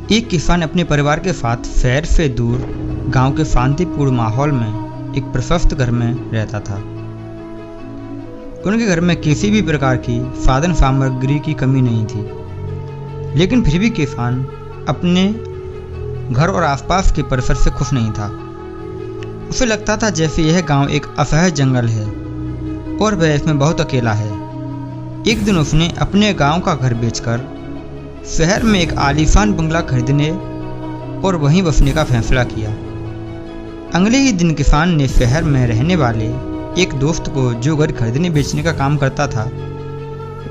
एक किसान अपने परिवार के साथ शहर से दूर गांव के शांतिपूर्ण माहौल में एक प्रशस्त घर में रहता था। उनके घर में किसी भी प्रकार की साधन सामग्री की कमी नहीं थी, लेकिन फिर भी किसान अपने घर और आसपास के परिसर से खुश नहीं था। उसे लगता था जैसे यह गांव एक असहज जंगल है और वह इसमें बहुत अकेला है। एक दिन उसने अपने गांव का घर बेचकर शहर में एक आलीशान बंगला खरीदने और वहीं बसने का फैसला किया। अगले ही दिन किसान ने शहर में रहने वाले एक दोस्त को, जो घर खरीदने बेचने का काम करता था,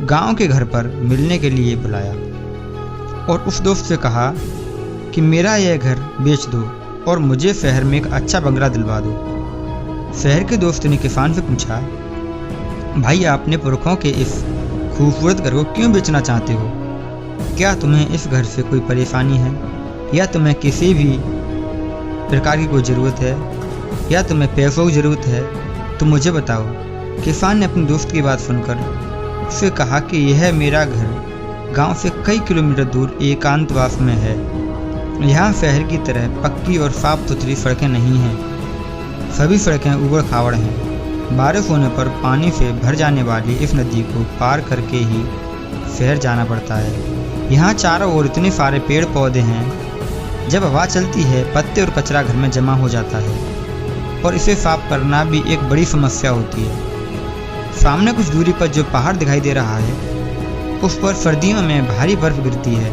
गांव के घर पर मिलने के लिए बुलाया और उस दोस्त से कहा कि मेरा यह घर बेच दो और मुझे शहर में एक अच्छा बंगला दिलवा दो। शहर के दोस्त ने किसान से पूछा, भाई आपने पुरखों के इस खूबसूरत घर को क्यों बेचना चाहते हो? क्या तुम्हें इस घर से कोई परेशानी है, या तुम्हें किसी भी प्रकार की कोई ज़रूरत है, या तुम्हें पैसों की ज़रूरत है तो मुझे बताओ। किसान ने अपने दोस्त की बात सुनकर उससे कहा कि यह मेरा घर गांव से कई किलोमीटर दूर एकांतवास में है। यहाँ शहर की तरह पक्की और साफ सुथरी सड़कें नहीं हैं। सभी सड़कें ऊबड़ खाबड़ हैं। बारिश होने पर पानी से भर जाने वाली इस नदी को पार करके ही शहर जाना पड़ता है। यहाँ चारों ओर इतने सारे पेड़ पौधे हैं, जब हवा चलती है पत्ते और कचरा घर में जमा हो जाता है और इसे साफ करना भी एक बड़ी समस्या होती है। सामने कुछ दूरी पर जो पहाड़ दिखाई दे रहा है, उस पर सर्दियों में भारी बर्फ गिरती है,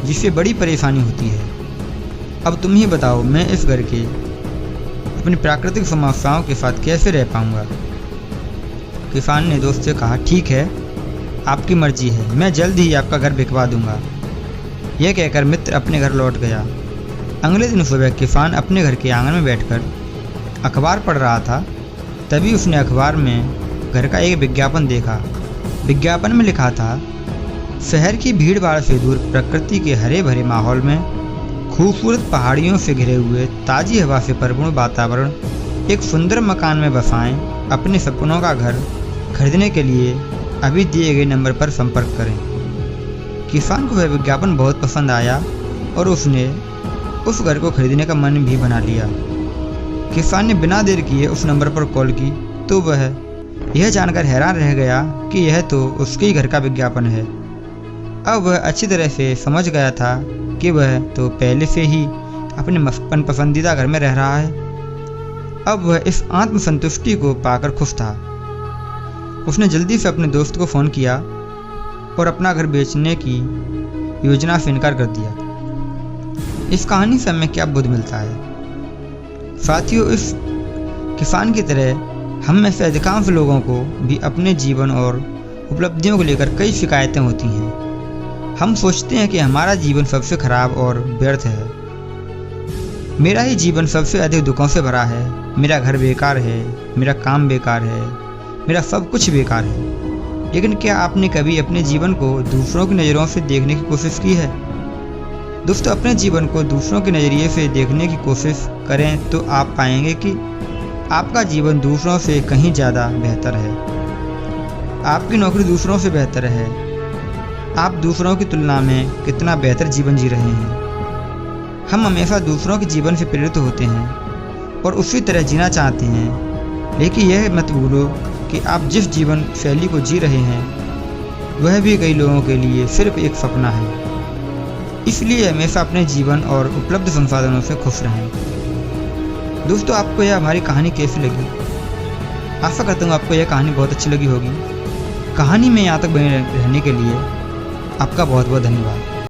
जिससे बड़ी परेशानी होती है। अब तुम ही बताओ, मैं इस घर के अपनी प्राकृतिक समस्याओं के साथ कैसे रह पाऊंगा? किसान ने दोस्त से कहा, ठीक है, आपकी मर्जी है, मैं जल्द ही आपका घर बिकवा दूंगा। यह कहकर मित्र अपने घर लौट गया। अगले दिन सुबह किसान अपने घर के आंगन में बैठकर अखबार पढ़ रहा था। तभी उसने अखबार में घर का एक विज्ञापन देखा। विज्ञापन में लिखा था, शहर की भीड़ भाड़ से दूर प्रकृति के हरे भरे माहौल में, खूबसूरत पहाड़ियों से घिरे हुए ताज़ी हवा से परिपूर्ण वातावरण, एक सुंदर मकान में बसाएं। अपने सपनों का घर खरीदने के लिए अभी दिए गए नंबर पर संपर्क करें। किसान को वह विज्ञापन बहुत पसंद आया और उसने उस घर को खरीदने का मन भी बना लिया। किसान ने बिना देर किए उस नंबर पर कॉल की तो वह यह जानकर हैरान रह गया कि यह तो उसके ही घर का विज्ञापन है। अब वह अच्छी तरह से समझ गया था कि वह तो पहले से ही अपने मनपसंदीदा घर में रह रहा है। अब वह इस आत्मसंतुष्टि को पाकर खुश था। उसने जल्दी से अपने दोस्त को फ़ोन किया और अपना घर बेचने की योजना से इनकार कर दिया। इस कहानी से हमें क्या बोध मिलता है? साथियों, इस किसान की तरह हम में से अधिकांश लोगों को भी अपने जीवन और उपलब्धियों को लेकर कई शिकायतें होती हैं। हम सोचते हैं कि हमारा जीवन सबसे खराब और व्यर्थ है। मेरा ही जीवन सबसे अधिक दुखों से भरा है। मेरा घर बेकार है, मेरा काम बेकार है, मेरा सब कुछ बेकार है। लेकिन क्या आपने कभी अपने जीवन को दूसरों की नज़रों से देखने की कोशिश की है? दोस्तों, अपने जीवन को दूसरों के नज़रिए से देखने की कोशिश करें तो आप पाएंगे कि आपका जीवन दूसरों से कहीं ज़्यादा बेहतर है। आपकी नौकरी दूसरों से बेहतर है। आप दूसरों की तुलना में कितना बेहतर जीवन जी रहे हैं। हम हमेशा दूसरों के जीवन से प्रेरित होते हैं और उसी तरह जीना चाहते हैं। लेकिन यह मत भूलो कि आप जिस जीवन शैली को जी रहे हैं वह भी कई लोगों के लिए सिर्फ एक सपना है। इसलिए हमेशा अपने जीवन और उपलब्ध संसाधनों से खुश रहें। दोस्तों, आपको यह हमारी कहानी कैसी लगी? आशा करता हूँ आपको यह कहानी बहुत अच्छी लगी होगी। कहानी में यहाँ तक बने रहने के लिए आपका बहुत बहुत धन्यवाद।